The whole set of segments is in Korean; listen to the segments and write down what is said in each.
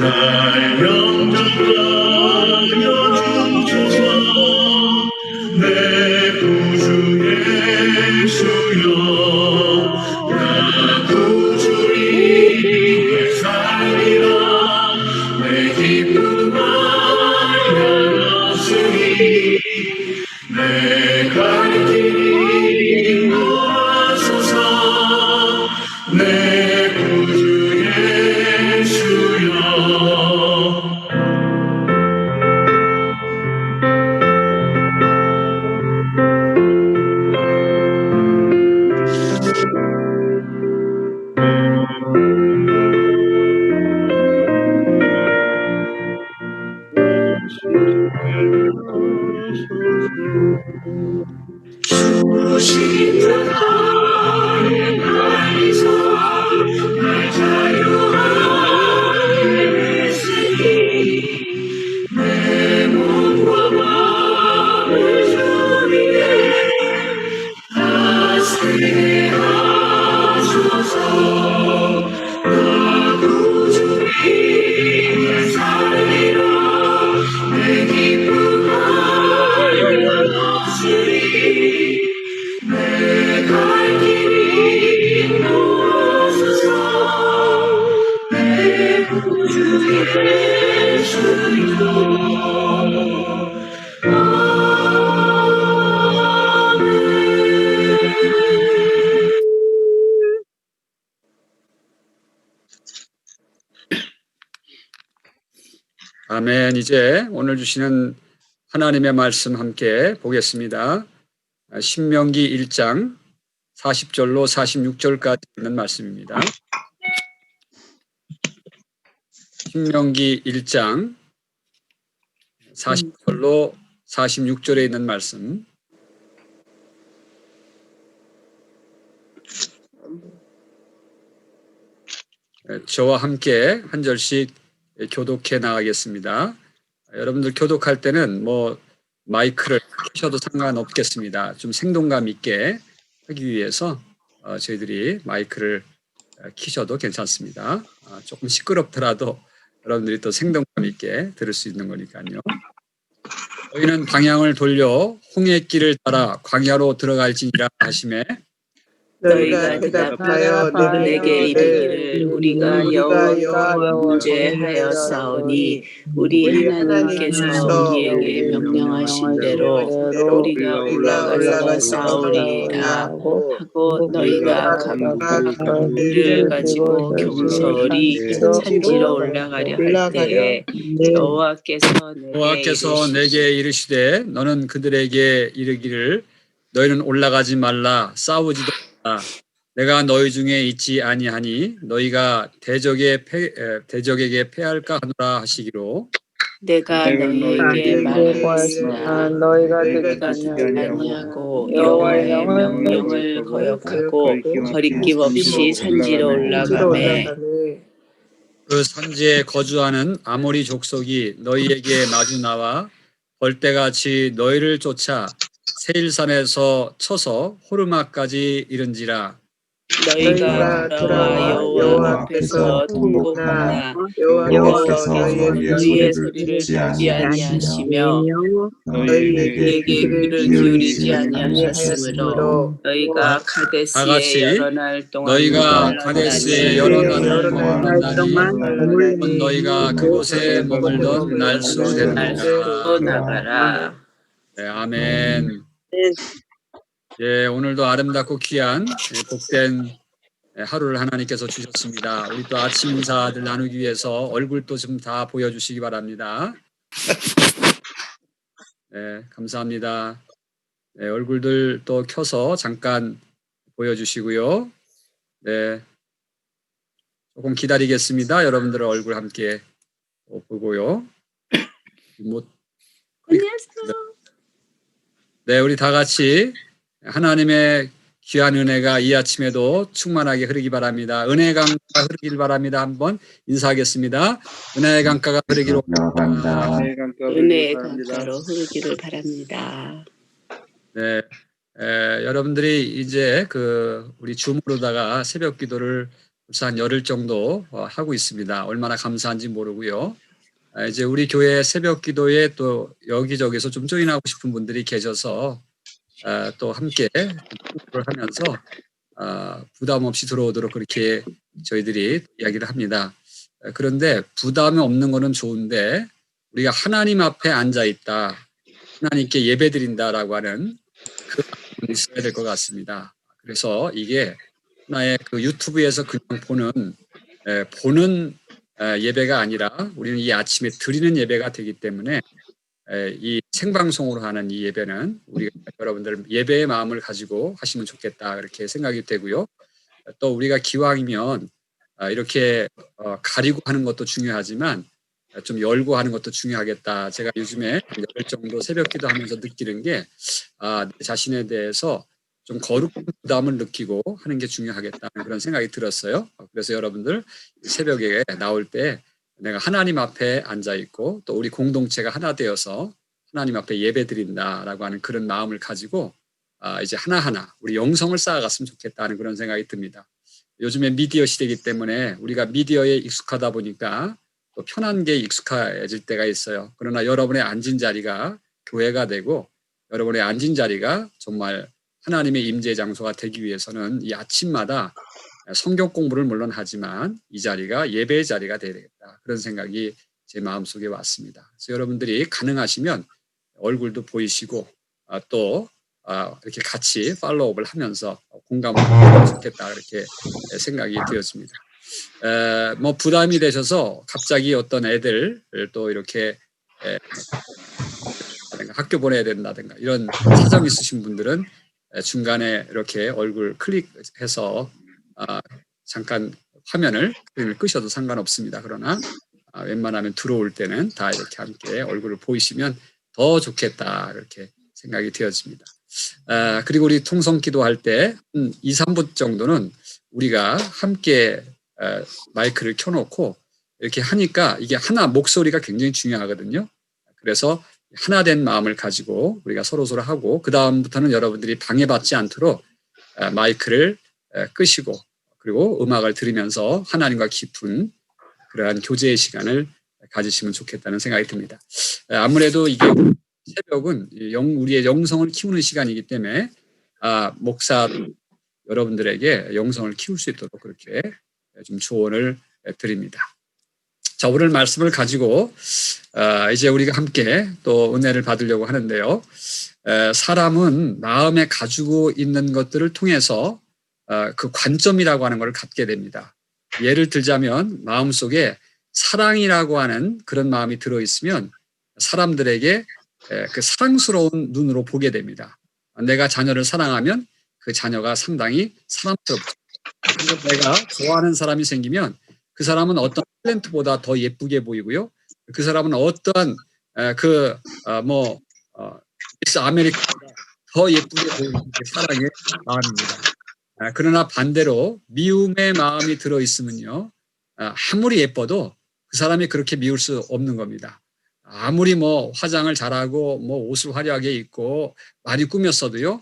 날 영접하여 주소서. 내 구주 예수여, 나 구주님께 살리라. 내 기쁨을 열었으니 내 갈 길이 인도하소서. 내 구주 예수여. 주신 나의 말에서 날 자유하게 했으니 내 몸과 마음을 주님께 다스리게 하소서. 나 구주님께 살리라. 내 기쁨을 열었으니 내 갈 길이 인도하소서. 내 구주 예수여. 아멘. 이제 오늘 주시는 하나님의 말씀 함께 보겠습니다. 신명기 1장 40절로 46절까지 있는 말씀입니다. 신명기 1장 40절로 46절에 있는 말씀. 저와 함께 한 절씩 교독해 나가겠습니다. 여러분들 교독할 때는 마이크를 켜셔도 상관없겠습니다. 좀 생동감 있게 하기 위해서 저희들이 마이크를 켜셔도 괜찮습니다. 조금 시끄럽더라도 여러분들이 또 생동감 있게 들을 수 있는 거니까요. 저희는 방향을 돌려 홍해길을 따라 광야로 들어갈지니라 하시매 너희가 대답하여 내게 이르기를 우리가 여호와와 문제하였사오니 우리 하나님께서 우리에게 명령하신 대로 우리가 올라가서 싸우리라 하고 너희가 감불을 가지고 경솔히 산지로 올라가려 할 때에 여호와께서 내게 이르시되 너는 그들에게 이르기를 너희는 올라가지 말라 싸우지도 말라. 내가 너희 중에 있지 아니하니 너희가 대적에게 패할까 하노라 하시기로 내가 너희에게 말하였으나 너희가 듣지 아니하고 여호와의 명령을 거역하고 거리낌 없이 산지로 올라가매 그 산지에 거주하는 아모리 족속이 너희에게 마주 나와 벌떼같이 너희를 쫓아 세일산에서 쳐서 호르마까지 이른지라. 너희가 돌아와 여호와 앞에서 통곡하나 여호와께서 너희의 소리를 듣지 아니하시며 너희에게 귀를 기울이지 아니하셨으므로 너희가 카데스에 여러 날 동안 너희가 그곳에 머물던 날수 되느니라. 나가라. 네, 아멘. 예, 오늘도 아름답고 귀한 복된 하루를 하나님께서 주셨습니다. 우리 또 아침 인사들 나누기 위해서 얼굴도 좀 다 보여주시기 바랍니다. 네, 감사합니다. 네, 얼굴들 또 켜서 잠깐 보여주시고요. 네, 조금 기다리겠습니다. 여러분들의 얼굴 함께 보고요. 안녕하세요. 네, 우리 다 같이 하나님의 귀한 은혜가 이 아침에도 충만하게 흐르기 바랍니다. 은혜의 강가가 흐르길 바랍니다. 한번 인사하겠습니다. 은혜의 강가가 흐르기로 바랍니다. 은혜의 강가로 흐르기를 바랍니다. 네, 여러분들이 이제 우리 줌으로다가 새벽 기도를 벌써 한 열흘 정도 하고 있습니다. 얼마나 감사한지 모르고요. 이제 우리 교회 새벽 기도에 또 여기저기서 좀 조인하고 싶은 분들이 계셔서 또 함께 공부를 하면서 부담 없이 들어오도록 그렇게 저희들이 이야기를 합니다. 그런데 부담이 없는 거는 좋은데 우리가 하나님 앞에 앉아 있다, 하나님께 예배 드린다라고 하는 그 마음이 있어야 될 것 같습니다. 그래서 이게 하나의 그 유튜브에서 그냥 보는 예배가 아니라 우리는 이 아침에 드리는 예배가 되기 때문에 이 생방송으로 하는 이 예배는 우리가 여러분들 예배의 마음을 가지고 하시면 좋겠다 그렇게 생각이 되고요. 또 우리가 기왕이면 이렇게 가리고 하는 것도 중요하지만 좀 열고 하는 것도 중요하겠다. 제가 요즘에 열흘 정도 새벽 기도하면서 느끼는 게 내 자신에 대해서 좀 거룩한 부담을 느끼고 하는 게 중요하겠다는 그런 생각이 들었어요. 그래서 여러분들 새벽에 나올 때 내가 하나님 앞에 앉아 있고 또 우리 공동체가 하나 되어서 하나님 앞에 예배 드린다라고 하는 그런 마음을 가지고 이제 하나하나 우리 영성을 쌓아갔으면 좋겠다는 그런 생각이 듭니다. 요즘에 미디어 시대이기 때문에 우리가 미디어에 익숙하다 보니까 또 편한 게 익숙해질 때가 있어요. 그러나 여러분의 앉은 자리가 교회가 되고 여러분의 앉은 자리가 정말 하나님의 임재 장소가 되기 위해서는 이 아침마다 성경 공부를 물론 하지만 이 자리가 예배의 자리가 되어야 되겠다. 그런 생각이 제 마음속에 왔습니다. 그래서 여러분들이 가능하시면 얼굴도 보이시고 또 이렇게 같이 팔로우업을 하면서 공감을 하면 좋겠다 그렇게 생각이 되었습니다. 뭐 부담이 되셔서 갑자기 어떤 애들 또 이렇게 학교 보내야 된다든가 이런 사정 있으신 분들은 중간에 이렇게 얼굴 클릭해서 잠깐 화면을 끄셔도 상관없습니다. 그러나 웬만하면 들어올 때는 다 이렇게 함께 얼굴을 보이시면 더 좋겠다 그렇게 생각이 되어집니다. 그리고 우리 통성 기도할 때 2, 3분 정도는 우리가 함께 마이크를 켜놓고 이렇게 하니까 이게 하나 목소리가 굉장히 중요하거든요. 그래서 하나 된 마음을 가지고 우리가 서로서로 하고 그 다음부터는 여러분들이 방해받지 않도록 마이크를 끄시고 그리고 음악을 들으면서 하나님과 깊은 그러한 교제의 시간을 가지시면 좋겠다는 생각이 듭니다. 아무래도 이게 새벽은 우리의 영성을 키우는 시간이기 때문에 목사 여러분들에게 영성을 키울 수 있도록 그렇게 좀 조언을 드립니다. 자, 오늘 말씀을 가지고 이제 우리가 함께 또 은혜를 받으려고 하는데요. 사람은 마음에 가지고 있는 것들을 통해서 그 관점이라고 하는 것을 갖게 됩니다. 예를 들자면 마음속에 사랑이라고 하는 그런 마음이 들어있으면 사람들에게 그 사랑스러운 눈으로 보게 됩니다. 내가 자녀를 사랑하면 그 자녀가 상당히 사랑스럽죠. 내가 좋아하는 사람이 생기면 그 사람은 어떤 탤런트보다 더 예쁘게 보이고요. 그 사람은 어떠한 미스 아메리카보다 더 예쁘게 보이는 사랑의 마음입니다. 그러나 반대로 미움의 마음이 들어있으면요. 아무리 예뻐도 그 사람이 그렇게 미울 수 없는 겁니다. 아무리 뭐 화장을 잘하고 뭐 옷을 화려하게 입고 많이 꾸몄어도요.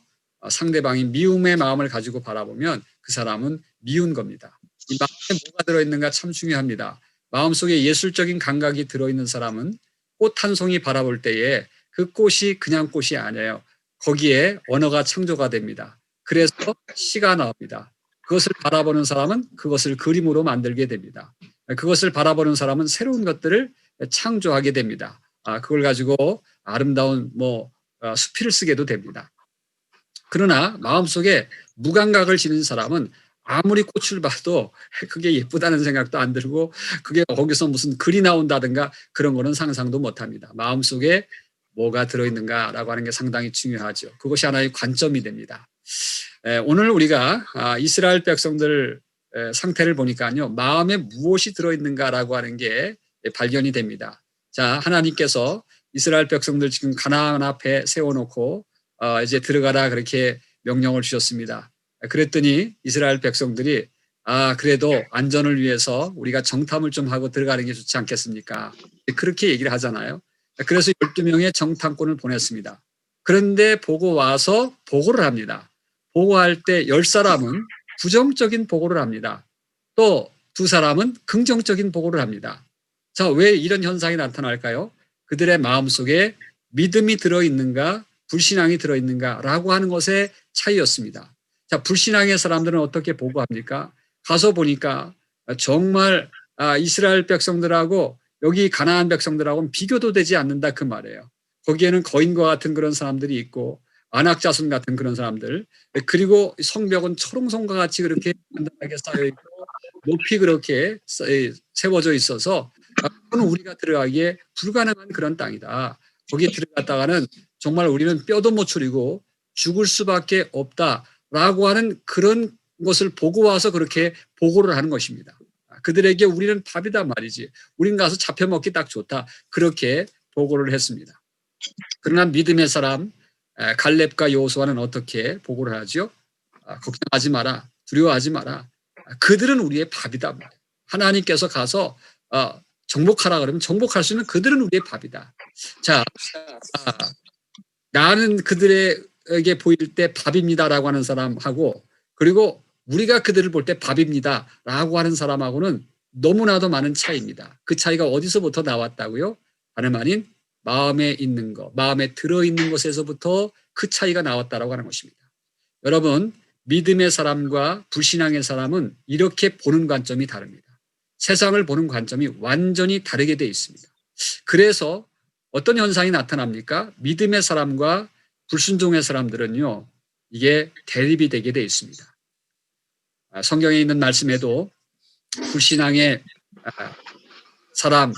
상대방이 미움의 마음을 가지고 바라보면 그 사람은 미운 겁니다. 이 마음에 뭐가 들어있는가 참 중요합니다. 마음속에 예술적인 감각이 들어있는 사람은 꽃 한 송이 바라볼 때에 그 꽃이 그냥 꽃이 아니에요. 거기에 언어가 창조가 됩니다. 그래서 시가 나옵니다. 그것을 바라보는 사람은 그것을 그림으로 만들게 됩니다. 그것을 바라보는 사람은 새로운 것들을 창조하게 됩니다. 그걸 가지고 아름다운 수필을 쓰게도 됩니다. 그러나 마음속에 무감각을 지닌 사람은 아무리 꽃을 봐도 그게 예쁘다는 생각도 안 들고 그게 거기서 무슨 글이 나온다든가 그런 거는 상상도 못합니다. 마음속에 뭐가 들어있는가라고 하는 게 상당히 중요하죠. 그것이 하나의 관점이 됩니다. 오늘 우리가 이스라엘 백성들 상태를 보니까요. 마음에 무엇이 들어있는가라고 하는 게 발견이 됩니다. 자, 하나님께서 이스라엘 백성들 지금 가나안 앞에 세워놓고 이제 들어가라 그렇게 명령을 주셨습니다. 그랬더니 이스라엘 백성들이 그래도 안전을 위해서 우리가 정탐을 좀 하고 들어가는 게 좋지 않겠습니까? 그렇게 얘기를 하잖아요. 그래서 12명의 정탐꾼을 보냈습니다. 그런데 보고 와서 보고를 합니다. 보고할 때 10사람은 부정적인 보고를 합니다. 또 두 사람은 긍정적인 보고를 합니다. 자, 왜 이런 현상이 나타날까요? 그들의 마음속에 믿음이 들어있는가 불신앙이 들어있는가라고 하는 것의 차이였습니다. 자, 불신앙의 사람들은 어떻게 보고합니까? 가서 보니까 정말 이스라엘 백성들하고 여기 가나안 백성들하고는 비교도 되지 않는다 그 말이에요. 거기에는 거인과 같은 그런 사람들이 있고 안악자손 같은 그런 사람들, 그리고 성벽은 초롱성과 같이 그렇게 단단하게 쌓여있고 높이 그렇게 세워져 있어서 그건 우리가 들어가기에 불가능한 그런 땅이다. 거기에 들어갔다가는 정말 우리는 뼈도 못 추리고 죽을 수밖에 없다라고 하는 그런 것을 보고 와서 그렇게 보고를 하는 것입니다. 그들에게 우리는 밥이다 말이지. 우린 가서 잡혀 먹기 딱 좋다. 그렇게 보고를 했습니다. 그러나 믿음의 사람 갈렙과 여호수아는 어떻게 보고를 하죠? 걱정하지 마라. 두려워하지 마라. 그들은 우리의 밥이다. 하나님께서 가서 정복하라 그러면 정복할 수 있는 그들은 우리의 밥이다. 자, 나는 그들에게 보일 때 밥입니다라고 하는 사람하고 그리고 우리가 그들을 볼 때 밥입니다라고 하는 사람하고는 너무나도 많은 차이입니다. 그 차이가 어디서부터 나왔다고요? 다름 아닌 마음에 있는 것, 마음에 들어있는 것에서부터 그 차이가 나왔다라고 하는 것입니다. 여러분, 믿음의 사람과 불신앙의 사람은 이렇게 보는 관점이 다릅니다. 세상을 보는 관점이 완전히 다르게 되어 있습니다. 그래서 어떤 현상이 나타납니까? 믿음의 사람과 불순종의 사람들은요, 이게 대립이 되게 되어 있습니다. 성경에 있는 말씀에도 불신앙의 사람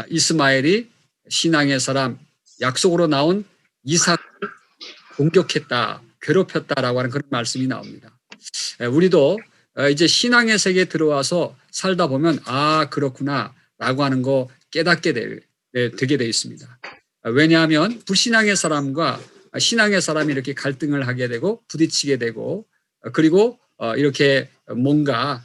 이스마엘이 신앙의 사람 약속으로 나온 이삭을 공격했다, 괴롭혔다라고 하는 그런 말씀이 나옵니다. 우리도 이제 신앙의 세계에 들어와서 살다 보면 그렇구나라고 하는 거 깨닫게 되게 되어 있습니다. 왜냐하면 불신앙의 사람과 신앙의 사람이 이렇게 갈등을 하게 되고 부딪히게 되고 그리고 이렇게 뭔가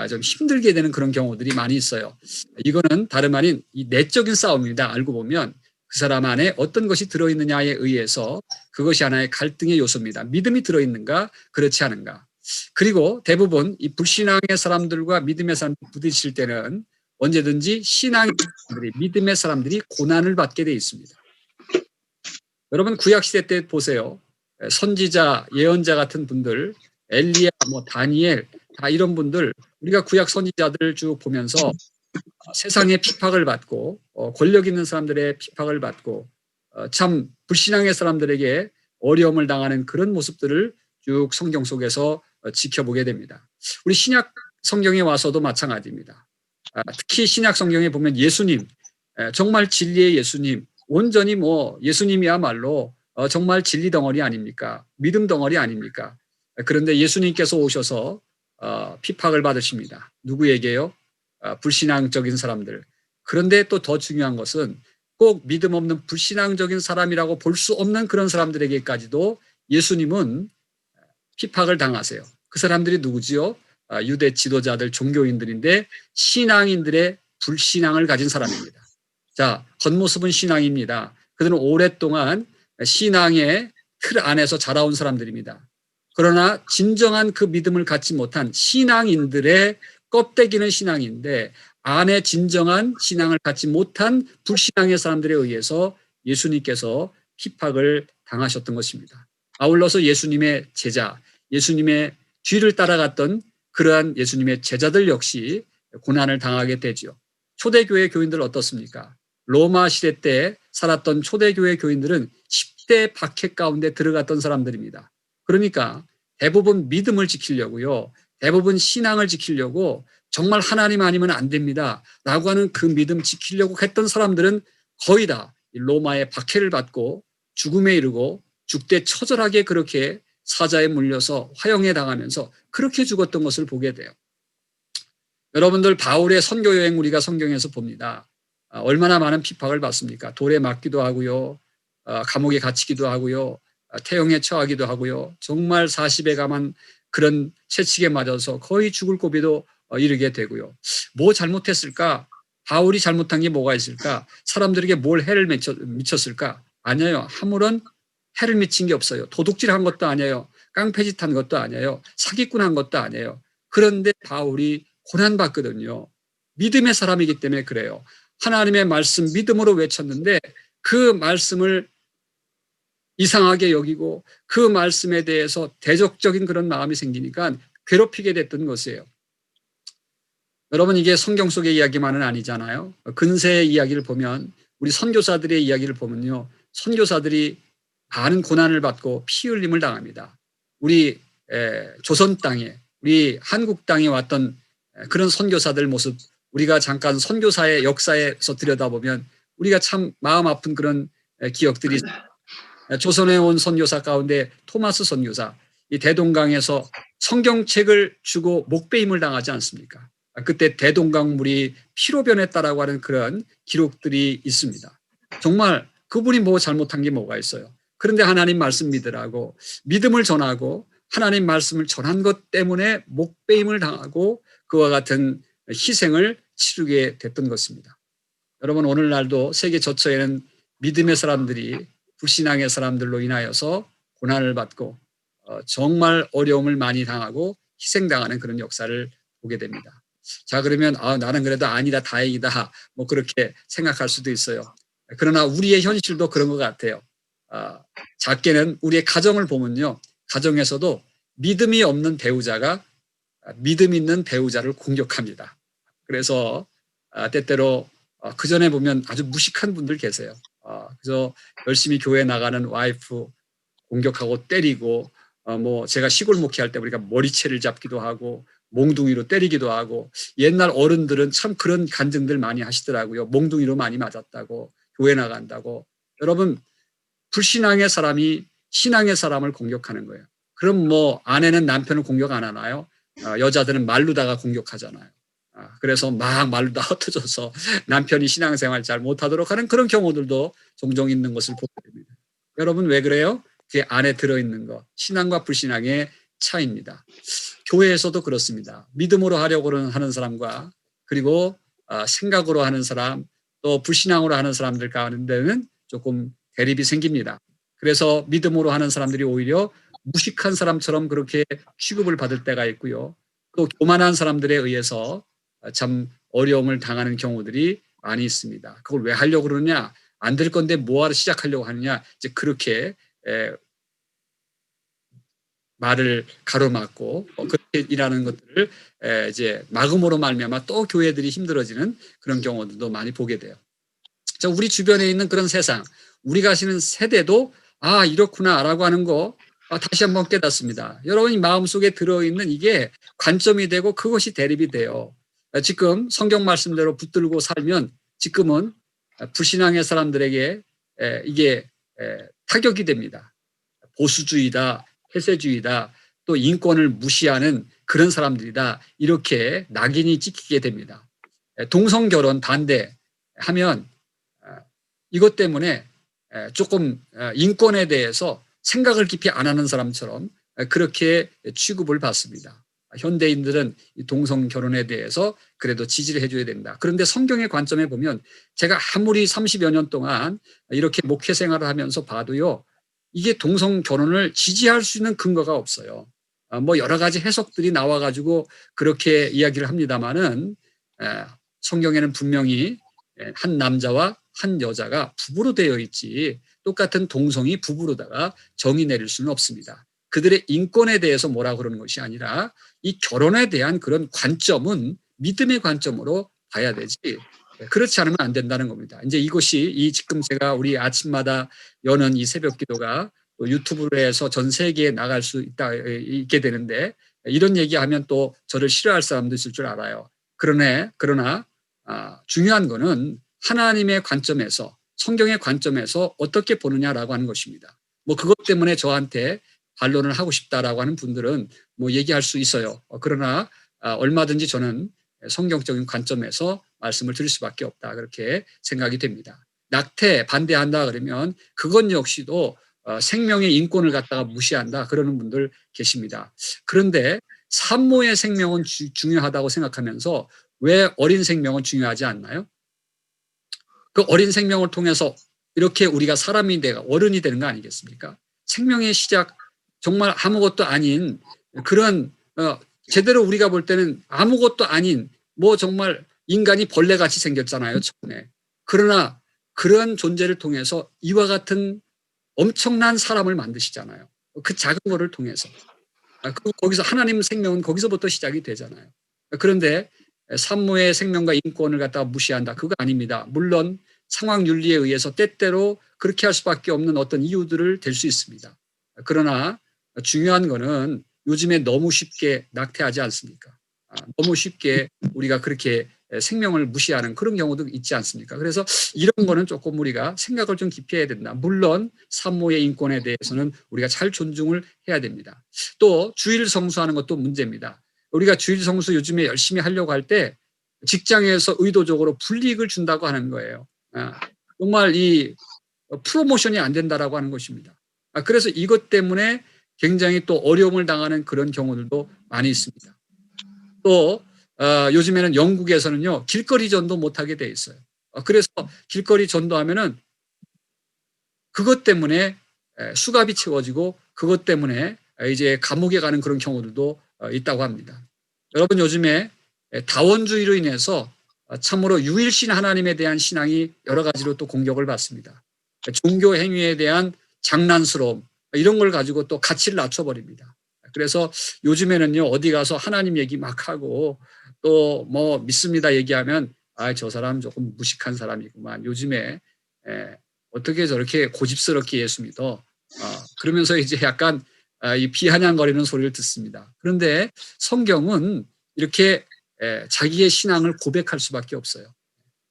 좀 힘들게 되는 그런 경우들이 많이 있어요. 이거는 다름 아닌 이 내적인 싸움입니다. 알고 보면 그 사람 안에 어떤 것이 들어있느냐에 의해서 그것이 하나의 갈등의 요소입니다. 믿음이 들어있는가 그렇지 않은가. 그리고 대부분 이 불신앙의 사람들과 믿음의 사람들이 부딪힐 때는 언제든지 신앙의 사람들이 믿음의 사람들이 고난을 받게 돼 있습니다. 여러분 구약시대 때 보세요. 선지자 예언자 같은 분들 엘리야 다니엘 다 이런 분들 우리가 구약 선지자들 쭉 보면서 세상의 핍박을 받고 권력 있는 사람들의 핍박을 받고 참 불신앙의 사람들에게 어려움을 당하는 그런 모습들을 쭉 성경 속에서 지켜보게 됩니다. 우리 신약 성경에 와서도 마찬가지입니다. 특히 신약 성경에 보면 예수님 정말 진리의 예수님 온전히 예수님이야말로 정말 진리 덩어리 아닙니까? 믿음 덩어리 아닙니까? 그런데 예수님께서 오셔서 핍박을 받으십니다. 누구에게요? 불신앙적인 사람들. 그런데 또 더 중요한 것은 꼭 믿음 없는 불신앙적인 사람이라고 볼 수 없는 그런 사람들에게까지도 예수님은 핍박을 당하세요. 그 사람들이 누구지요? 유대 지도자들, 종교인들인데 신앙인들의 불신앙을 가진 사람입니다. 자, 겉모습은 신앙입니다. 그들은 오랫동안 신앙의 틀 안에서 자라온 사람들입니다. 그러나 진정한 그 믿음을 갖지 못한 신앙인들의 껍데기는 신앙인데 안에 진정한 신앙을 갖지 못한 불신앙의 사람들에 의해서 예수님께서 핍박을 당하셨던 것입니다. 아울러서 예수님의 제자, 예수님의 뒤를 따라갔던 그러한 예수님의 제자들 역시 고난을 당하게 되죠. 초대교회 교인들 어떻습니까? 로마 시대 때 살았던 초대교회 교인들은 10대 박해 가운데 들어갔던 사람들입니다. 그러니까 대부분 믿음을 지키려고요. 대부분 신앙을 지키려고 정말 하나님 아니면 안 됩니다. 라고 하는 그 믿음 지키려고 했던 사람들은 거의 다 로마의 박해를 받고 죽음에 이르고 죽되 처절하게 그렇게 사자에 물려서 화형에 당하면서 그렇게 죽었던 것을 보게 돼요. 여러분들 바울의 선교 여행 우리가 성경에서 봅니다. 얼마나 많은 핍박을 받습니까? 돌에 맞기도 하고요. 감옥에 갇히기도 하고요. 태형에 처하기도 하고요. 정말 40에 감한 그런 채찍에 맞아서 거의 죽을 고비도 이르게 되고요. 뭐 잘못했을까? 바울이 잘못한 게 뭐가 있을까? 사람들에게 뭘 해를 미쳤을까? 아니에요. 아무런 해를 미친 게 없어요. 도둑질한 것도 아니에요. 깡패짓한 것도 아니에요. 사기꾼한 것도 아니에요. 그런데 바울이 고난받거든요. 믿음의 사람이기 때문에 그래요. 하나님의 말씀 믿음으로 외쳤는데 그 말씀을 이상하게 여기고 그 말씀에 대해서 대적적인 그런 마음이 생기니까 괴롭히게 됐던 것이에요. 여러분, 이게 성경 속의 이야기만은 아니잖아요. 근세의 이야기를 보면, 우리 선교사들의 이야기를 보면요, 선교사들이 많은 고난을 받고 피 흘림을 당합니다. 우리 조선 땅에, 우리 한국 땅에 왔던 그런 선교사들 모습, 우리가 잠깐 선교사의 역사에서 들여다보면 우리가 참 마음 아픈 그런 기억들이, 조선에 온 선교사 가운데 토마스 선교사, 이 대동강에서 성경책을 주고 목배임을 당하지 않습니까? 그때 대동강물이 피로 변했다라고 하는 그런 기록들이 있습니다. 정말 그분이 뭐 잘못한 게 뭐가 있어요? 그런데 하나님 말씀 믿으라고 믿음을 전하고 하나님 말씀을 전한 것 때문에 목배임을 당하고 그와 같은 희생을 치르게 됐던 것입니다. 여러분, 오늘날도 세계 저처에는 믿음의 사람들이 불신앙의 사람들로 인하여서 고난을 받고 정말 어려움을 많이 당하고 희생당하는 그런 역사를 보게 됩니다. 자, 그러면 나는 그래도 아니다, 다행이다, 뭐 그렇게 생각할 수도 있어요. 그러나 우리의 현실도 그런 것 같아요. 작게는 우리의 가정을 보면요, 가정에서도 믿음이 없는 배우자가 믿음 있는 배우자를 공격합니다. 그래서 때때로 그 전에 보면 아주 무식한 분들 계세요. 그래서 열심히 교회 나가는 와이프 공격하고 때리고, 뭐 제가 시골 목회할 때 우리가 머리채를 잡기도 하고 몽둥이로 때리기도 하고, 옛날 어른들은 참 그런 간증들 많이 하시더라고요. 몽둥이로 많이 맞았다고, 교회 나간다고. 여러분, 불신앙의 사람이 신앙의 사람을 공격하는 거예요. 그럼 뭐 아내는 남편을 공격 안 하나요? 여자들은 말로다가 공격하잖아요. 그래서 막 말로다 흩어져서 남편이 신앙생활 잘 못하도록 하는 그런 경우들도 종종 있는 것을 보게 됩니다. 여러분, 왜 그래요? 그게 안에 들어있는 것, 신앙과 불신앙의 차이입니다. 교회에서도 그렇습니다. 믿음으로 하려고 하는 사람과 그리고 생각으로 하는 사람, 또 불신앙으로 하는 사람들 가운데는 조금 대립이 생깁니다. 그래서 믿음으로 하는 사람들이 오히려 무식한 사람처럼 그렇게 취급을 받을 때가 있고요. 또 교만한 사람들에 의해서 참 어려움을 당하는 경우들이 많이 있습니다. 그걸 왜 하려고 그러느냐? 안 될 건데 뭐하러 시작하려고 하느냐? 이제 그렇게 말을 가로막고 그렇게 일하는 것들을 이제 막음으로 말미암아 또 교회들이 힘들어지는 그런 경우들도 많이 보게 돼요. 자, 우리 주변에 있는 그런 세상, 우리가 사는 세대도 이렇구나라고 하는 거 다시 한번 깨닫습니다. 여러분이 마음속에 들어있는 이게 관점이 되고 그것이 대립이 돼요. 지금 성경 말씀대로 붙들고 살면 지금은 불신앙의 사람들에게 이게 타격이 됩니다. 보수주의다, 폐쇄주의다, 또 인권을 무시하는 그런 사람들이다, 이렇게 낙인이 찍히게 됩니다. 동성결혼 반대하면 이것 때문에 조금 인권에 대해서 생각을 깊이 안 하는 사람처럼 그렇게 취급을 받습니다. 현대인들은 동성 결혼에 대해서 그래도 지지를 해줘야 된다. 그런데 성경의 관점에 보면 제가 아무리 30여 년 동안 이렇게 목회 생활을 하면서 봐도요, 이게 동성 결혼을 지지할 수 있는 근거가 없어요. 뭐 여러 가지 해석들이 나와가지고 그렇게 이야기를 합니다만은 성경에는 분명히 한 남자와 한 여자가 부부로 되어 있지 똑같은 동성이 부부로다가 정의 내릴 수는 없습니다. 그들의 인권에 대해서 뭐라 그러는 것이 아니라 이 결혼에 대한 그런 관점은 믿음의 관점으로 봐야 되지, 그렇지 않으면 안 된다는 겁니다. 이제 이것이 지금 제가 우리 아침마다 여는 이 새벽 기도가 유튜브로 해서 전 세계에 나갈 수 있게 되는데, 이런 얘기하면 또 저를 싫어할 사람도 있을 줄 알아요. 그러나 중요한 거는 하나님의 관점에서, 성경의 관점에서 어떻게 보느냐라고 하는 것입니다. 뭐 그것 때문에 저한테 반론을 하고 싶다라고 하는 분들은 뭐 얘기할 수 있어요. 그러나 얼마든지 저는 성경적인 관점에서 말씀을 드릴 수밖에 없다, 그렇게 생각이 됩니다. 낙태 반대한다 그러면 그건 역시도 생명의 인권을 갖다가 무시한다 그러는 분들 계십니다. 그런데 산모의 생명은 중요하다고 생각하면서 왜 어린 생명은 중요하지 않나요? 그 어린 생명을 통해서 이렇게 우리가 사람이 되고 어른이 되는 거 아니겠습니까? 생명의 시작, 정말 아무것도 아닌 그런 제대로 우리가 볼 때는 아무것도 아닌 뭐 정말 인간이 벌레같이 생겼잖아요, 처음에. 그러나 그런 존재를 통해서 이와 같은 엄청난 사람을 만드시잖아요. 그 작은 거를 통해서. 거기서 하나님 생명은 거기서부터 시작이 되잖아요. 그런데 산모의 생명과 인권을 갖다가 무시한다. 그거 아닙니다. 물론 상황 윤리에 의해서 때때로 그렇게 할 수밖에 없는 어떤 이유들을 댈 수 있습니다. 그러나 중요한 거는 요즘에 너무 쉽게 낙태하지 않습니까? 너무 쉽게 우리가 그렇게 생명을 무시하는 그런 경우도 있지 않습니까? 그래서 이런 거는 조금 우리가 생각을 좀 깊이 해야 된다. 물론 산모의 인권에 대해서는 우리가 잘 존중을 해야 됩니다. 또 주일 성수하는 것도 문제입니다. 우리가 주일 성수 요즘에 열심히 하려고 할 때 직장에서 의도적으로 불이익을 준다고 하는 거예요. 정말 이 프로모션이 안 된다라고 하는 것입니다. 그래서 이것 때문에 굉장히 또 어려움을 당하는 그런 경우들도 많이 있습니다. 또 요즘에는 영국에서는요, 길거리 전도 못하게 돼 있어요. 그래서 길거리 전도하면은 그것 때문에 수갑이 채워지고 그것 때문에 이제 감옥에 가는 그런 경우들도 있다고 합니다. 여러분 요즘에 다원주의로 인해서 참으로 유일신 하나님에 대한 신앙이 여러 가지로 또 공격을 받습니다. 종교 행위에 대한 장난스러움 이런 걸 가지고 또 가치를 낮춰버립니다. 그래서 요즘에는요 어디 가서 하나님 얘기 막 하고 또 뭐 믿습니다 얘기하면 저 사람 조금 무식한 사람이구만. 요즘에 어떻게 저렇게 고집스럽게 예수 믿어. 그러면서 이제 약간 이 비아냥거리는 소리를 듣습니다. 그런데 성경은 이렇게 자기의 신앙을 고백할 수밖에 없어요.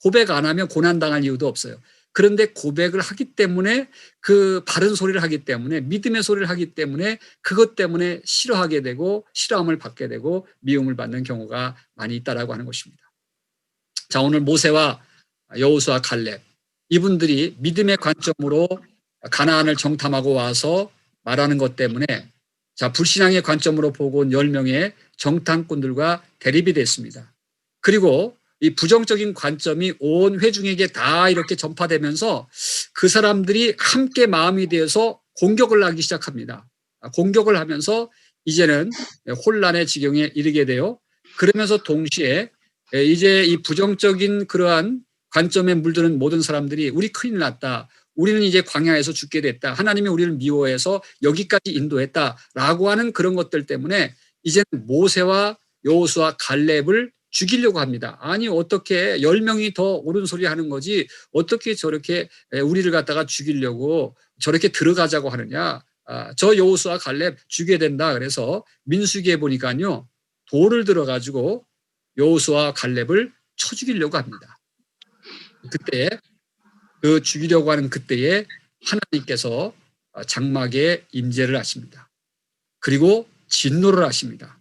고백 안 하면 고난당할 이유도 없어요. 그런데 고백을 하기 때문에 그 바른 소리를 하기 때문에 믿음의 소리를 하기 때문에 그것 때문에 싫어하게 되고 싫어함을 받게 되고 미움을 받는 경우가 많이 있다라고 하는 것입니다. 자, 오늘 모세와 여호수아 갈렙 이분들이 믿음의 관점으로 가나안을 정탐하고 와서 말하는 것 때문에 자, 불신앙의 관점으로 보고 온 10명의 정탐꾼들과 대립이 됐습니다. 그리고 이 부정적인 관점이 온 회중에게 다 이렇게 전파되면서 그 사람들이 함께 마음이 되어서 공격을 하기 시작합니다. 공격을 하면서 이제는 혼란의 지경에 이르게 돼요. 그러면서 동시에 이제 이 부정적인 그러한 관점에 물드는 모든 사람들이 우리 큰일 났다. 우리는 이제 광야에서 죽게 됐다. 하나님이 우리를 미워해서 여기까지 인도했다라고 하는 그런 것들 때문에 이제는 모세와 여호수아 갈렙을 죽이려고 합니다. 아니 어떻게 10명이 더 옳은 소리 하는 거지 어떻게 저렇게 우리를 갖다가 죽이려고 저렇게 들어가자고 하느냐. 저 여호수아 갈렙 죽여야 된다. 그래서 민수기에 보니까요. 돌을 들어가지고 여호수아 갈렙을 쳐 죽이려고 합니다. 그때 그 죽이려고 하는 그때에 하나님께서 장막에 임재를 하십니다. 그리고 진노를 하십니다.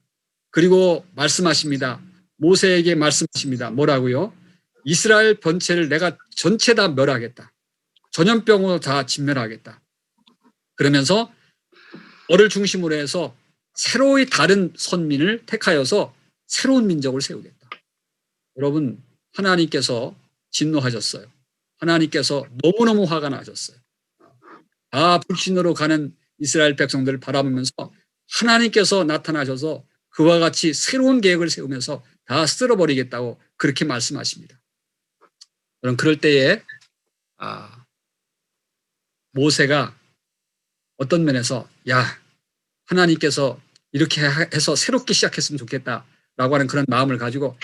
그리고 말씀하십니다. 모세에게 말씀하십니다. 뭐라고요? 이스라엘 전체를 내가 전체 다 멸하겠다. 전염병으로 다 진멸하겠다. 그러면서 너를 중심으로 해서 새로이 다른 선민을 택하여서 새로운 민족을 세우겠다. 여러분 하나님께서 진노하셨어요. 하나님께서 너무너무 화가 나셨어요. 불신으로 가는 이스라엘 백성들을 바라보면서 하나님께서 나타나셔서 그와 같이 새로운 계획을 세우면서 다 쓸어버리겠다고 그렇게 말씀하십니다. 그럴 때에 모세가 어떤 면에서 하나님께서 이렇게 해서 새롭게 시작했으면 좋겠다라고 하는 그런 마음을 가지고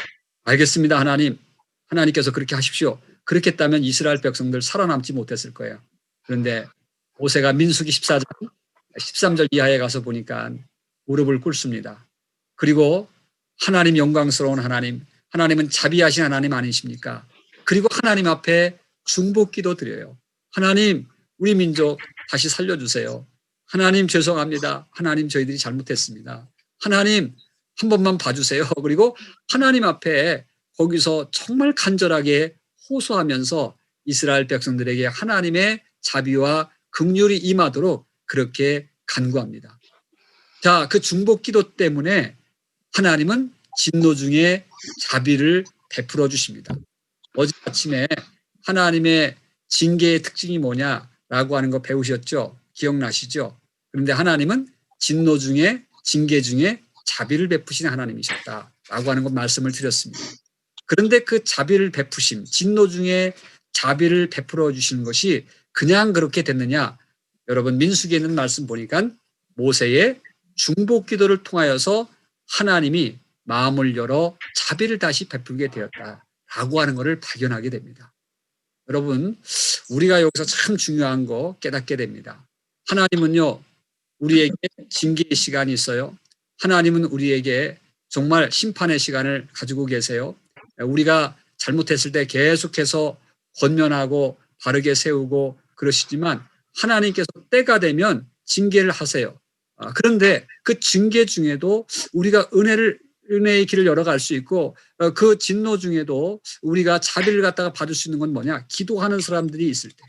알겠습니다 하나님. 하나님께서 그렇게 하십시오. 그렇게 했다면 이스라엘 백성들 살아남지 못했을 거예요. 그런데 모세가 민수기 14장 13절 이하에 가서 보니까 무릎을 꿇습니다. 그리고 하나님 영광스러운 하나님, 하나님은 자비하신 하나님 아니십니까? 그리고 하나님 앞에 중보기도 드려요. 하나님 우리 민족 다시 살려주세요. 하나님 죄송합니다. 하나님 저희들이 잘못했습니다. 하나님 한 번만 봐주세요. 그리고 하나님 앞에 거기서 정말 간절하게 호소하면서 이스라엘 백성들에게 하나님의 자비와 긍휼이 임하도록 그렇게 간구합니다. 자, 그 중보기도 때문에 하나님은 진노 중에 자비를 베풀어 주십니다. 어제 아침에 하나님의 징계의 특징이 뭐냐라고 하는 거 배우셨죠? 기억나시죠? 그런데 하나님은 진노 중에 징계 중에 자비를 베푸시는 하나님이셨다라고 하는 것 말씀을 드렸습니다. 그런데 그 자비를 베푸심, 진노 중에 자비를 베풀어 주시는 것이 그냥 그렇게 됐느냐? 여러분 민수기에 있는 말씀 보니까 모세의 중복 기도를 통하여서 하나님이 마음을 열어 자비를 다시 베풀게 되었다라고 하는 것을 발견하게 됩니다. 여러분 우리가 여기서 참 중요한 거 깨닫게 됩니다. 하나님은요 우리에게 징계의 시간이 있어요. 하나님은 우리에게 정말 심판의 시간을 가지고 계세요. 우리가 잘못했을 때 계속해서 권면하고 바르게 세우고 그러시지만 하나님께서 때가 되면 징계를 하세요. 그런데 그 징계 중에도 우리가 은혜의 길을 열어갈 수 있고 그 진노 중에도 우리가 자비를 갖다가 받을 수 있는 건 뭐냐? 기도하는 사람들이 있을 때.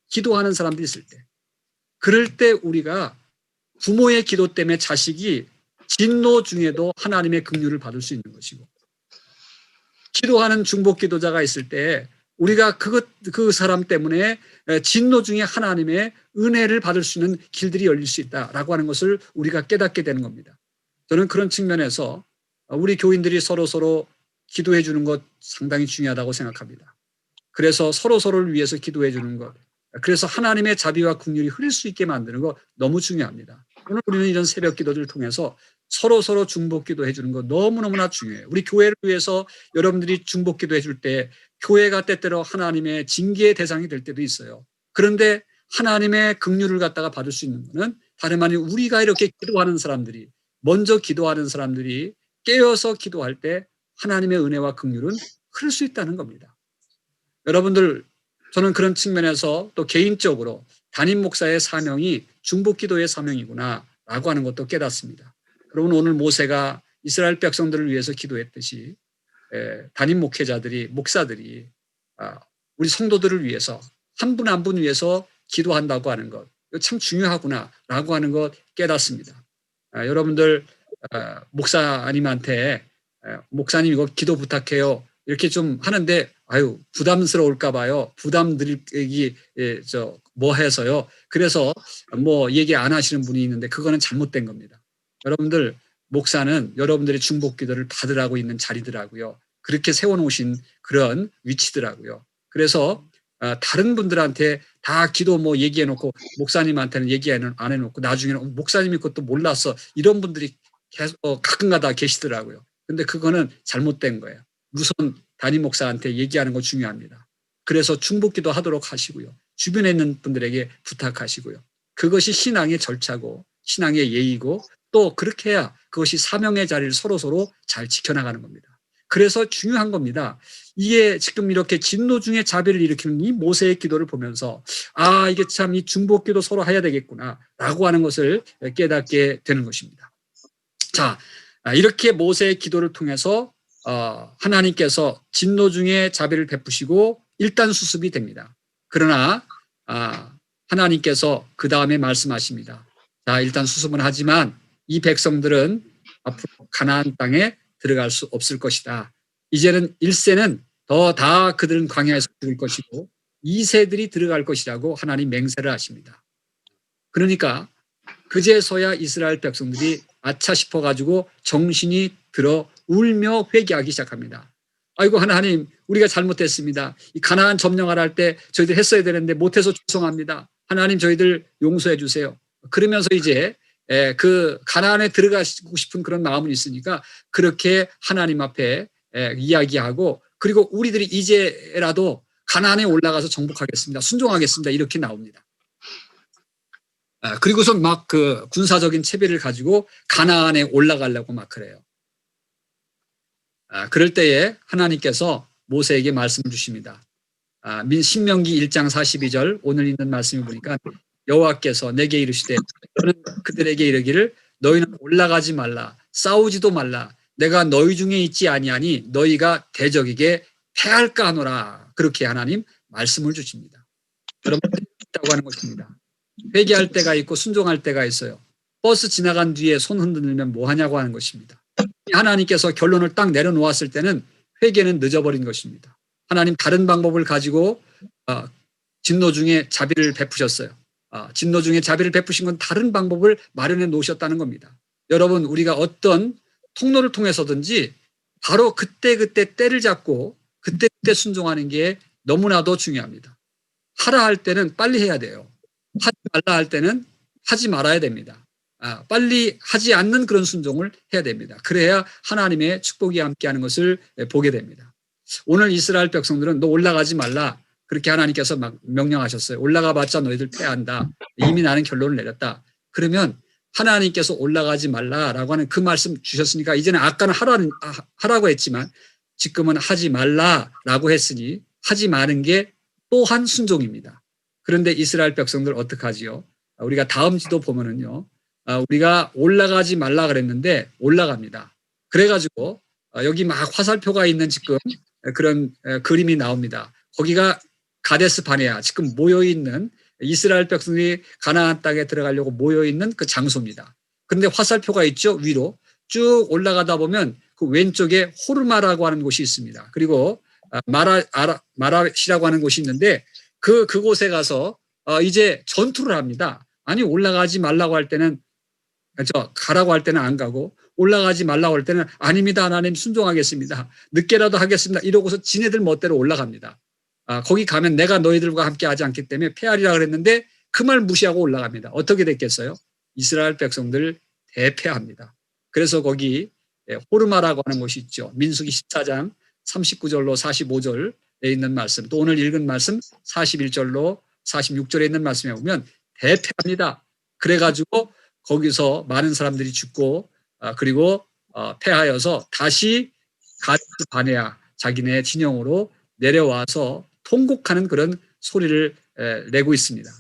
기도하는 사람들이 있을 때. 그럴 때 우리가 부모의 기도 때문에 자식이 진노 중에도 하나님의 긍휼을 받을 수 있는 것이고 기도하는 중복 기도자가 있을 때 우리가 그 사람 때문에 진노 중에 하나님의 은혜를 받을 수 있는 길들이 열릴 수 있다라고 하는 것을 우리가 깨닫게 되는 겁니다. 저는 그런 측면에서 우리 교인들이 서로 기도해 주는 것 상당히 중요하다고 생각합니다. 그래서 서로를 위해서 기도해 주는 것, 그래서 하나님의 자비와 긍휼이 흐를 수 있게 만드는 것 너무 중요합니다. 오늘 우리는 이런 새벽 기도들을 통해서 서로 중복 기도해 주는 것 너무너무나 중요해요. 우리 교회를 위해서 여러분들이 중복 기도해 줄 때 교회가 때때로 하나님의 징계의 대상이 될 때도 있어요. 그런데 하나님의 긍휼을 갖다가 받을 수 있는 것은 다름 아닌 우리가 이렇게 기도하는 사람들이 먼저 기도하는 사람들이 깨어서 기도할 때 하나님의 은혜와 긍휼은 흐를 수 있다는 겁니다. 여러분들 저는 그런 측면에서 또 개인적으로 담임 목사의 사명이 중복 기도의 사명이구나 라고 하는 것도 깨닫습니다. 여러분 오늘 모세가 이스라엘 백성들을 위해서 기도했듯이 담임 목회자들이 목사들이 우리 성도들을 위해서 한 분 한 분 위해서 기도한다고 하는 것 참 중요하구나 라고 하는 것 깨닫습니다. 여러분들 목사님한테 목사님 이거 기도 부탁해요 이렇게 좀 하는데 아유 부담스러울까 봐요. 부담 드리기 뭐 해서요. 그래서 뭐 얘기 안 하시는 분이 있는데 그거는 잘못된 겁니다. 여러분들 목사는 여러분들의 중복 기도를 받으라고 있는 자리더라고요. 그렇게 세워놓으신 그런 위치더라고요. 그래서 다른 분들한테 다 기도 뭐 얘기해놓고 목사님한테는 얘기 안 해놓고 나중에는 목사님이 그것도 몰랐어 이런 분들이 계속 가끔가다 계시더라고요. 근데 그거는 잘못된 거예요. 우선 담임 목사한테 얘기하는 거 중요합니다. 그래서 중복 기도 하도록 하시고요. 주변에 있는 분들에게 부탁하시고요. 그것이 신앙의 절차고 신앙의 예의고 또 그렇게 해야 그것이 사명의 자리를 서로 잘 지켜나가는 겁니다. 그래서 중요한 겁니다. 이게 지금 이렇게 진노 중에 자비를 일으키는 이 모세의 기도를 보면서 이게 참 이 중복 기도 서로 해야 되겠구나 라고 하는 것을 깨닫게 되는 것입니다. 자, 이렇게 모세의 기도를 통해서 하나님께서 진노 중에 자비를 베푸시고 일단 수습이 됩니다. 그러나 하나님께서 그 다음에 말씀하십니다. 자, 일단 수습은 하지만 이 백성들은 앞으로 가나안 땅에 들어갈 수 없을 것이다. 이제는 1세는 다 그들은 광야에서 죽을 것이고 2세들이 들어갈 것이라고 하나님 맹세를 하십니다. 그러니까 그제서야 이스라엘 백성들이 아차 싶어가지고 정신이 들어 울며 회개하기 시작합니다. 아이고 하나님 우리가 잘못했습니다. 이 가나안 점령하라 할 때 저희들 했어야 되는데 못해서 죄송합니다. 하나님 저희들 용서해 주세요. 그러면서 이제 그 가나안에 들어가고 싶은 그런 마음은 있으니까 그렇게 하나님 앞에 이야기하고 그리고 우리들이 이제라도 가나안에 올라가서 정복하겠습니다. 순종하겠습니다. 이렇게 나옵니다. 그리고서 막 그 군사적인 채비를 가지고 가나안에 올라가려고 막 그래요. 그럴 때에 하나님께서 모세에게 말씀을 주십니다. 신명기 1장 42절 오늘 있는 말씀을 보니까 여호와께서 내게 이르시되 너는 그들에게 이르기를 너희는 올라가지 말라 싸우지도 말라 내가 너희 중에 있지 아니하니 너희가 대적에게 패할까 하노라 그렇게 하나님 말씀을 주십니다. 여러분 있다고 하는 것입니다. 회개할 때가 있고 순종할 때가 있어요. 버스 지나간 뒤에 손 흔들면 뭐 하냐고 하는 것입니다. 하나님께서 결론을 딱 내려놓았을 때는 회개는 늦어버린 것입니다. 하나님 다른 방법을 가지고 진노 중에 자비를 베푸셨어요. 진노 중에 자비를 베푸신 건 다른 방법을 마련해 놓으셨다는 겁니다. 여러분 우리가 어떤 통로를 통해서든지 바로 그때그때 때를 잡고 그때그때 순종하는 게 너무나도 중요합니다. 하라 할 때는 빨리 해야 돼요. 하지 말라 할 때는 하지 말아야 됩니다. 빨리 하지 않는 그런 순종을 해야 됩니다. 그래야 하나님의 축복이 함께하는 것을 보게 됩니다. 오늘 이스라엘 백성들은 너 올라가지 말라 그렇게 하나님께서 막 명령하셨어요. 올라가봤자 너희들 패한다. 이미 나는 결론을 내렸다. 그러면 하나님께서 올라가지 말라라고 하는 그 말씀 주셨으니까 이제는 아까는 하라고 했지만 지금은 하지 말라라고 했으니 하지 마는 게 또한 순종입니다. 그런데 이스라엘 백성들 어떡하지요? 우리가 다음 지도 보면은요. 우리가 올라가지 말라 그랬는데 올라갑니다. 그래가지고 여기 막 화살표가 있는 지금 그런 그림이 나옵니다. 거기가 가데스 바네아 지금 모여있는 이스라엘 백성들이 가나안 땅에 들어가려고 모여있는 그 장소입니다. 그런데 화살표가 있죠. 위로 쭉 올라가다 보면 그 왼쪽에 호르마라고 하는 곳이 있습니다. 그리고 마라시라고 하는 곳이 있는데 그곳에 가서 이제 전투를 합니다. 아니 올라가지 말라고 할 때는 가라고 할 때는 안 가고 올라가지 말라고 할 때는 아닙니다. 하나님 순종하겠습니다. 늦게라도 하겠습니다. 이러고서 지네들 멋대로 올라갑니다. 거기 가면 내가 너희들과 함께 하지 않기 때문에 패하리라 그랬는데 그 말 무시하고 올라갑니다. 어떻게 됐겠어요? 이스라엘 백성들 대패합니다. 그래서 거기 호르마라고 하는 곳이 있죠. 민수기 14장 39절로 45절에 있는 말씀 또 오늘 읽은 말씀 41절로 46절에 있는 말씀에 보면 대패합니다. 그래가지고 거기서 많은 사람들이 죽고 그리고 패하여서 다시 가데스 바네아 자기네 진영으로 내려와서 통곡하는 그런 소리를 내고 있습니다.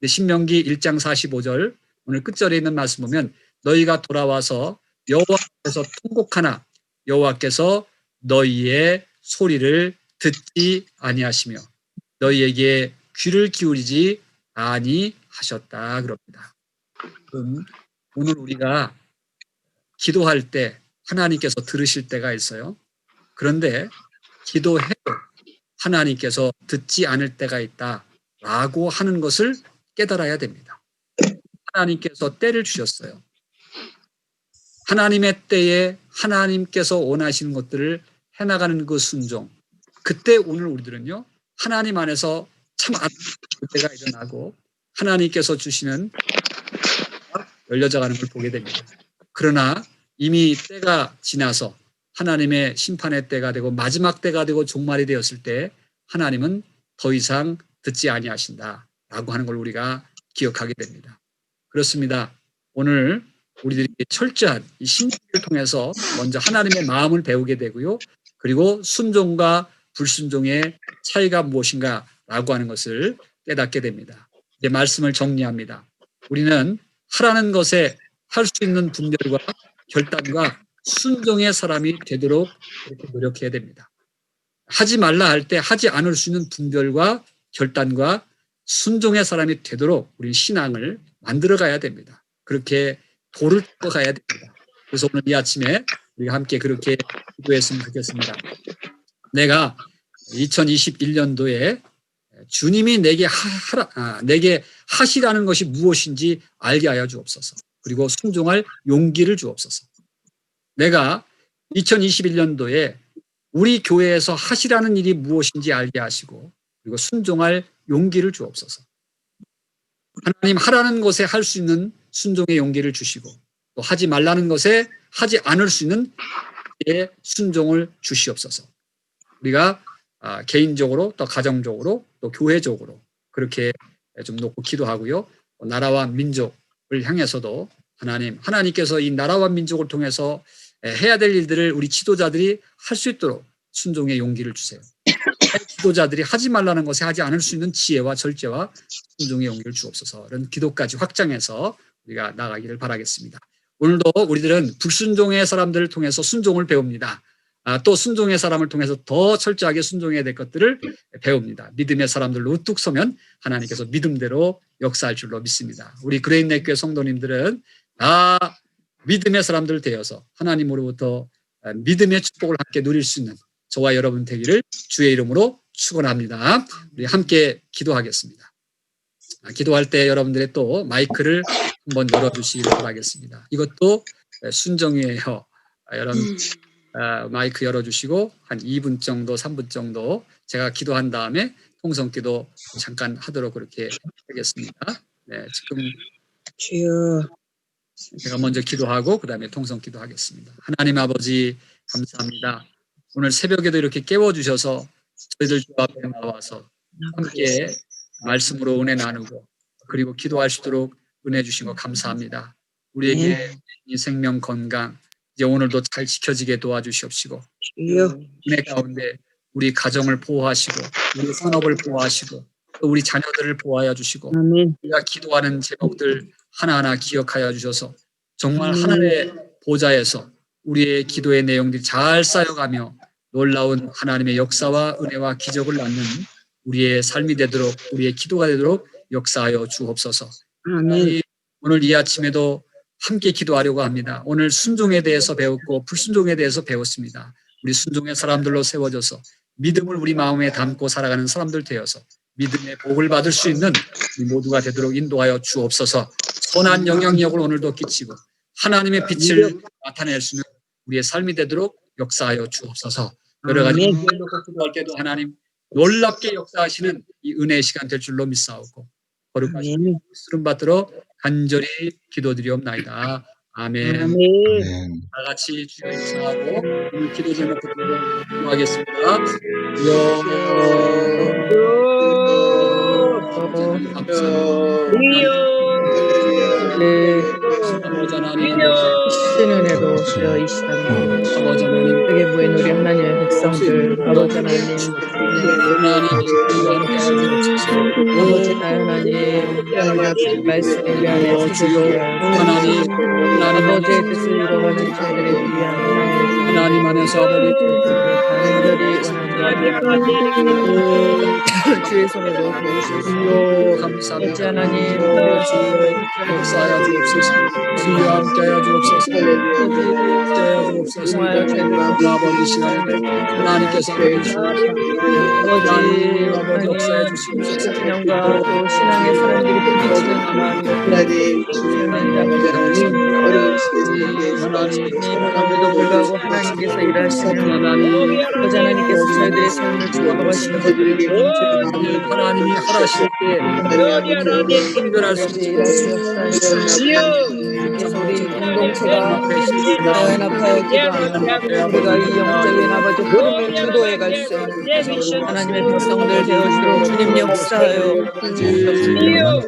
신명기 1장 45절 오늘 끝절에 있는 말씀 보면 너희가 돌아와서 여호와께서 통곡하나 여호와께서 너희의 소리를 듣지 아니하시며 너희에게 귀를 기울이지 아니하셨다 그럽니다. 오늘 우리가 기도할 때 하나님께서 들으실 때가 있어요. 그런데 기도해도 하나님께서 듣지 않을 때가 있다라고 하는 것을 깨달아야 됩니다. 하나님께서 때를 주셨어요. 하나님의 때에 하나님께서 원하시는 것들을 해나가는 그 순종. 그때 오늘 우리들은요. 하나님 안에서 참 때가 일어나고 하나님께서 주시는 열려져가는 걸 보게 됩니다. 그러나 이미 때가 지나서 하나님의 심판의 때가 되고 마지막 때가 되고 종말이 되었을 때 하나님은 더 이상 듣지 아니하신다라고 하는 걸 우리가 기억하게 됩니다. 그렇습니다. 오늘 우리들이 철저한 이 신기를 통해서 먼저 하나님의 마음을 배우게 되고요. 그리고 순종과 불순종의 차이가 무엇인가라고 하는 것을 깨닫게 됩니다. 이제 말씀을 정리합니다. 우리는 하라는 것에 할 수 있는 분별과 결단과 순종의 사람이 되도록 그렇게 노력해야 됩니다. 하지 말라 할 때 하지 않을 수 있는 분별과 결단과 순종의 사람이 되도록 우리 신앙을 만들어 가야 됩니다. 그렇게 도를 뜯어 가야 됩니다. 그래서 오늘 이 아침에 우리가 함께 그렇게 기도했으면 좋겠습니다. 내가 2021년도에 주님이 내게 하시라는 것이 무엇인지 알게 하여 주옵소서. 그리고 순종할 용기를 주옵소서. 내가 2021년도에 우리 교회에서 하시라는 일이 무엇인지 알게 하시고 그리고 순종할 용기를 주옵소서. 하나님 하라는 것에 할 수 있는 순종의 용기를 주시고 또 하지 말라는 것에 하지 않을 수 있는 순종을 주시옵소서. 우리가 개인적으로 또 가정적으로 또 교회적으로 그렇게 좀 놓고 기도하고요. 나라와 민족을 향해서도 하나님께서 이 나라와 민족을 통해서 해야 될 일들을 우리 지도자들이 할 수 있도록 순종의 용기를 주세요. 지도자들이 하지 말라는 것에 하지 않을 수 있는 지혜와 절제와 순종의 용기를 주옵소서. 이런 기도까지 확장해서 우리가 나가기를 바라겠습니다. 오늘도 우리들은 불순종의 사람들을 통해서 순종을 배웁니다. 또 순종의 사람을 통해서 더 철저하게 순종해야 될 것들을 배웁니다. 믿음의 사람들로 우뚝 서면 하나님께서 믿음대로 역사할 줄로 믿습니다. 우리 그레인내교회 성도님들은 믿음의 사람들 되어서 하나님으로부터 믿음의 축복을 함께 누릴 수 있는 저와 여러분 되기를 주의 이름으로 축원합니다. 우리 함께 기도하겠습니다. 기도할 때 여러분들의 또 마이크를 한번 열어주시기 바라겠습니다. 이것도 순정이에요. 여러분 마이크 열어주시고 한 2분 정도 3분 정도 제가 기도한 다음에 통성기도 잠깐 하도록 그렇게 하겠습니다. 네, 지금 주여. 제가 먼저 기도하고 그 다음에 통성기도 하겠습니다. 하나님 아버지 감사합니다. 오늘 새벽에도 이렇게 깨워주셔서 저희들 주 앞에 나와서 함께 말씀으로 은혜 나누고 그리고 기도할 수 있도록 은혜 주신 거 감사합니다. 우리에게 이 생명 건강 이제 오늘도 잘 지켜지게 도와주시옵시고 주여. 은혜 가운데 우리 가정을 보호하시고 우리 산업을 보호하시고 또 우리 자녀들을 보호하여 주시고 아멘. 우리가 기도하는 제목들 하나하나 기억하여 주셔서 정말 하늘의 보좌에서 우리의 기도의 내용들이 잘 쌓여가며 놀라운 하나님의 역사와 은혜와 기적을 낳는 우리의 삶이 되도록 우리의 기도가 되도록 역사하여 주옵소서. 아멘. 오늘 이 아침에도 함께 기도하려고 합니다. 오늘 순종에 대해서 배웠고 불순종에 대해서 배웠습니다. 우리 순종의 사람들로 세워져서 믿음을 우리 마음에 담고 살아가는 사람들 되어서 믿음의 복을 받을 수 있는 우리 모두가 되도록 인도하여 주옵소서. 선한 영향력을 오늘도 끼치고 하나님의 빛을 나타낼 수 있는 우리의 삶이 되도록 역사하여 주옵소서. 여러 가지 기도할 때도 하나님 놀랍게 역사하시는 이 은혜의 시간 될 줄로 믿사오고 거룩하신 쓰름 받들어 간절히 기도드리옵나이다. 아멘. 아멘. 다 같이 주여 인사하고 오늘 기도 제목부터 기도하겠습니다. 아버지 하나님, 크신 은혜로 주여 이 시간 아버지 하나님, 세계 모인 우리 하나님의 백성들 아버지 하나님 아버지 하나님 말씀 우리 안에 주여 하나님, 아버지의 뜻을 이뤄가는 자들을 위한 하나님 안에서 아버지 주의 손으로 도우시옵소서. 주여 감사합니다. 아버지 하나님 역사하여 주옵소서. 주여 함께하여 주옵소서. 함께하여 주옵소서. 아버지 시간에 하나님께서 아버지 역사해 주시옵소서. 신앙과 또 신앙의 사람들이 부딪히는 하나님 어려운 시간에도 불구하고 하나님께서 일하시는 아버지 하나님께서 저희들의 삶을 지켜가시는 것들을 하나님이 하라실 때 분별할 수 그래서 우리 공동체가 연합하여 기도하며 우리가 이 영적인 아버지 흐름을 주도해 갈 수 있는 하나님의 백성들 되어주도록 주님 역사하여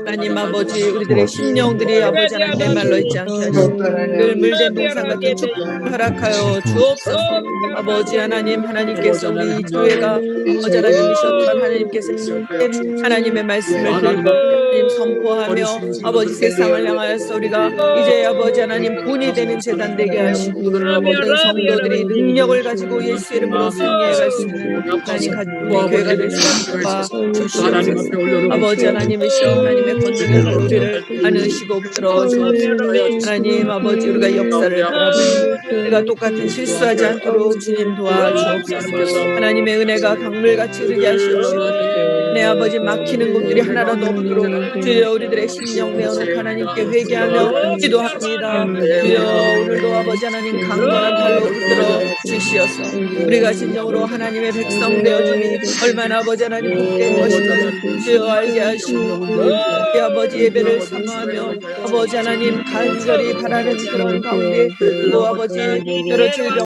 하나님 아버지 우리들의 심령들이 아버지 하나님 메말라 있지 않게 하시고 늘 물된 동산 같은 축복을 허락하여 주옵소서. 아버지 하나님 하나님께서 우리 이 교회가 아버지 하나님이셨던 하나님께서 하나님의 말씀을 들고 하나님 선포하며 아버지 세상을 향하여서 우리가 이제 아버지 하나님 분이 되는 재단 되게 하시고 모든 성도들이 능력을 가지고 예수 이름으로 승리해 갈 수 있는 하나님 가지고 교회가 될 수 있도록 주시옵소서. 아버지 하나님이시여 하나님의 건전한 우리를 안으시고 붙들어 주옵소서. 하나님 아버지 우리가 역사를 바라보고 우리가 똑같은 실수하지 않도록 주님 도와주옵소서. 하나님의 은혜가 강물같이 흐르게 하시옵시고 내 아버지 막히는 곳들이 하나라도 없도록 주여 우리들의 심령 내어놓고 하나님께 회개하며 기도합니다. 주여 오늘도 아버지 하나님 강건한 발로 붙들어 주시어서 우리가 진정으로 하나님의 백성 되어주니 얼마나 아버지 하나님 복된 것인지 주여 알게 하시고 우리 아버지 예배를 사모하며 아버지 하나님 간절히 바라는 그런 가운데 또 아버지 여러 질병